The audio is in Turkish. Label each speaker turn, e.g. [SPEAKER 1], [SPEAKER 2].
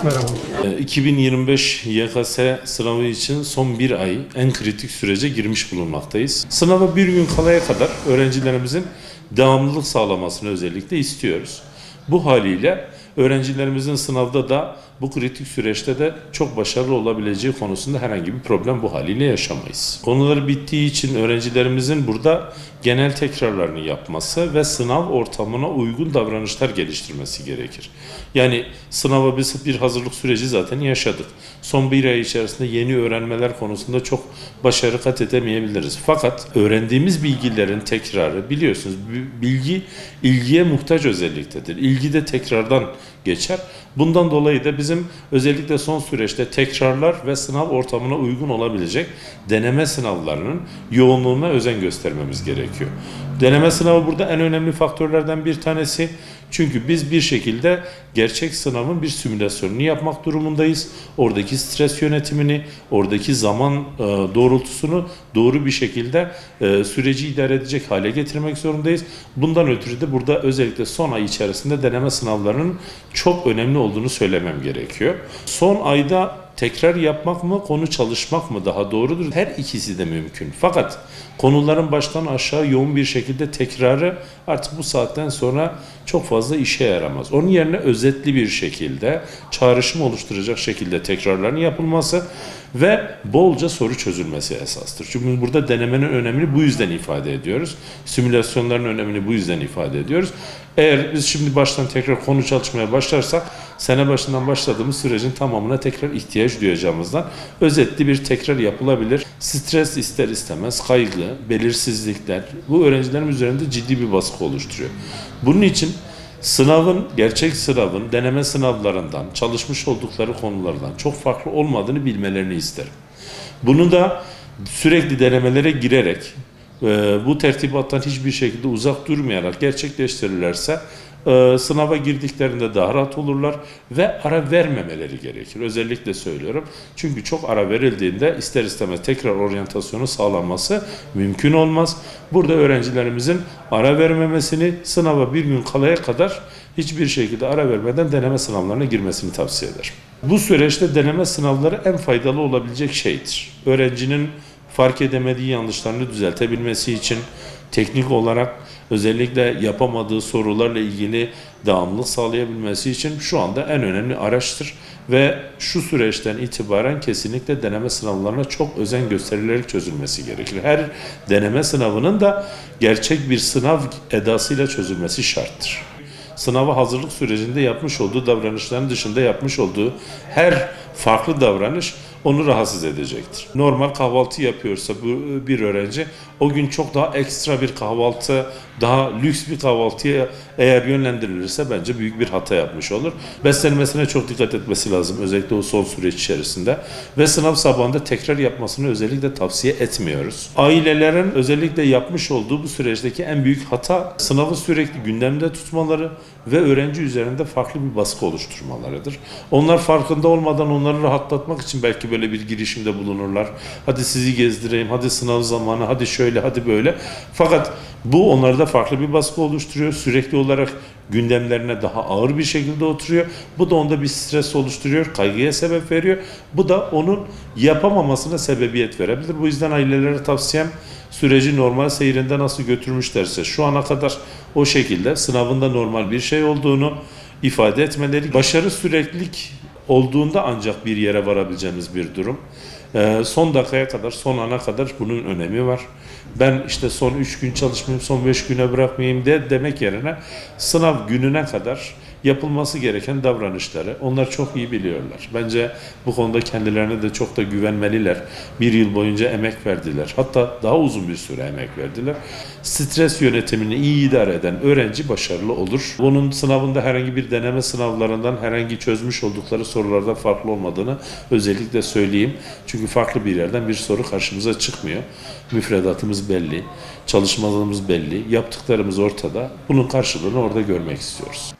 [SPEAKER 1] Merhaba.
[SPEAKER 2] 2025 YKS sınavı için son bir ay en kritik sürece girmiş bulunmaktayız. Sınava bir gün kalaya kadar öğrencilerimizin devamlılık sağlamasını özellikle istiyoruz. Bu haliyle öğrencilerimizin sınavda da bu kritik süreçte de çok başarılı olabileceği konusunda herhangi bir problem bu haliyle yaşamayız. Konuları bittiği için öğrencilerimizin burada genel tekrarlarını yapması ve sınav ortamına uygun davranışlar geliştirmesi gerekir. Yani sınava biz bir hazırlık süreci zaten yaşadık. Son bir ay içerisinde yeni öğrenmeler konusunda çok başarı kat edemeyebiliriz. Fakat öğrendiğimiz bilgilerin tekrarı, biliyorsunuz bilgi ilgiye muhtaç özelliktedir. İlgi de tekrardan geçer. Bundan dolayı da bizim özellikle son süreçte tekrarlar ve sınav ortamına uygun olabilecek deneme sınavlarının yoğunluğuna özen göstermemiz gerekiyor. Deneme sınavı burada en önemli faktörlerden bir tanesi. Çünkü biz bir şekilde gerçek sınavın bir simülasyonunu yapmak durumundayız. Oradaki stres yönetimini, oradaki zaman doğrultusunu doğru bir şekilde süreci idare edecek hale getirmek zorundayız. Bundan ötürü de burada özellikle son ay içerisinde deneme sınavlarının çok önemli olduğunu söylemem gerekiyor. Son ayda tekrar yapmak mı, konu çalışmak mı daha doğrudur? Her ikisi de mümkün. Fakat konuların baştan aşağı yoğun bir şekilde tekrarı artık bu saatten sonra çok fazla işe yaramaz. Onun yerine özetli bir şekilde, çağrışım oluşturacak şekilde tekrarların yapılması ve bolca soru çözülmesi esastır. Çünkü burada denemenin önemini bu yüzden ifade ediyoruz. Simülasyonların önemini bu yüzden ifade ediyoruz. Eğer biz şimdi baştan tekrar konu çalışmaya başlarsak sene başından başladığımız sürecin tamamına tekrar ihtiyaç duyacağımızdan özetli bir tekrar yapılabilir. Stres ister istemez, kaygı, belirsizlikler bu öğrencilerin üzerinde ciddi bir baskı oluşturuyor. Bunun için gerçek sınavın deneme sınavlarından, çalışmış oldukları konulardan çok farklı olmadığını bilmelerini isterim. Bunu da sürekli denemelere girerek, bu tertibattan hiçbir şekilde uzak durmayarak gerçekleştirirlerse sınava girdiklerinde daha rahat olurlar ve ara vermemeleri gerekir. Özellikle söylüyorum. Çünkü çok ara verildiğinde ister istemez tekrar oryantasyonu sağlanması mümkün olmaz. Burada öğrencilerimizin ara vermemesini, sınava bir gün kalaya kadar hiçbir şekilde ara vermeden deneme sınavlarına girmesini tavsiye ederim. Bu süreçte deneme sınavları en faydalı olabilecek şeydir. Öğrencinin fark edemediği yanlışlarını düzeltebilmesi için teknik olarak özellikle yapamadığı sorularla ilgili devamlılık sağlayabilmesi için şu anda en önemli araçtır. Ve şu süreçten itibaren kesinlikle deneme sınavlarına çok özen gösterilerek çözülmesi gerekir. Her deneme sınavının da gerçek bir sınav edasıyla çözülmesi şarttır. Sınava hazırlık sürecinde yapmış olduğu davranışların dışında yapmış olduğu her farklı davranış onu rahatsız edecektir. Normal kahvaltı yapıyorsa bu bir öğrenci o gün çok daha ekstra bir kahvaltı, daha lüks bir kahvaltıya eğer yönlendirilirse bence büyük bir hata yapmış olur. Beslenmesine çok dikkat etmesi lazım özellikle o son süreç içerisinde ve sınav sabahında tekrar yapmasını özellikle tavsiye etmiyoruz. Ailelerin özellikle yapmış olduğu bu süreçteki en büyük hata sınavı sürekli gündemde tutmaları ve öğrenci üzerinde farklı bir baskı oluşturmalarıdır. Onlar farkında olmadan onları rahatlatmak için belki böyle bir girişimde bulunurlar. Hadi sizi gezdireyim, hadi sınav zamanı, hadi şöyle, hadi böyle. Fakat bu onlarda farklı bir baskı oluşturuyor. Sürekli olarak gündemlerine daha ağır bir şekilde oturuyor. Bu da onda bir stres oluşturuyor, kaygıya sebep veriyor. Bu da onun yapamamasına sebebiyet verebilir. Bu yüzden ailelere tavsiyem süreci normal seyrinde nasıl götürmüşlerse şu ana kadar o şekilde sınavında normal bir şey olduğunu ifade etmeleri. Başarı süreklilik olduğunda ancak bir yere varabileceğimiz bir durum. Son dakikaya kadar, son ana kadar bunun önemi var. Ben işte son 3 gün çalışmayayım, son 5 güne bırakmayayım demek yerine sınav gününe kadar yapılması gereken davranışları onlar çok iyi biliyorlar. Bence bu konuda kendilerine de çok da güvenmeliler. Bir yıl boyunca emek verdiler. Hatta daha uzun bir süre emek verdiler. Stres yönetimini iyi idare eden öğrenci başarılı olur. Bunun sınavında herhangi bir deneme sınavlarından herhangi çözmüş oldukları sorulardan farklı olmadığını özellikle söyleyeyim. Çünkü farklı bir yerden bir soru karşımıza çıkmıyor. Müfredatımız belli, çalışmalarımız belli, yaptıklarımız ortada. Bunun karşılığını orada görmek istiyoruz.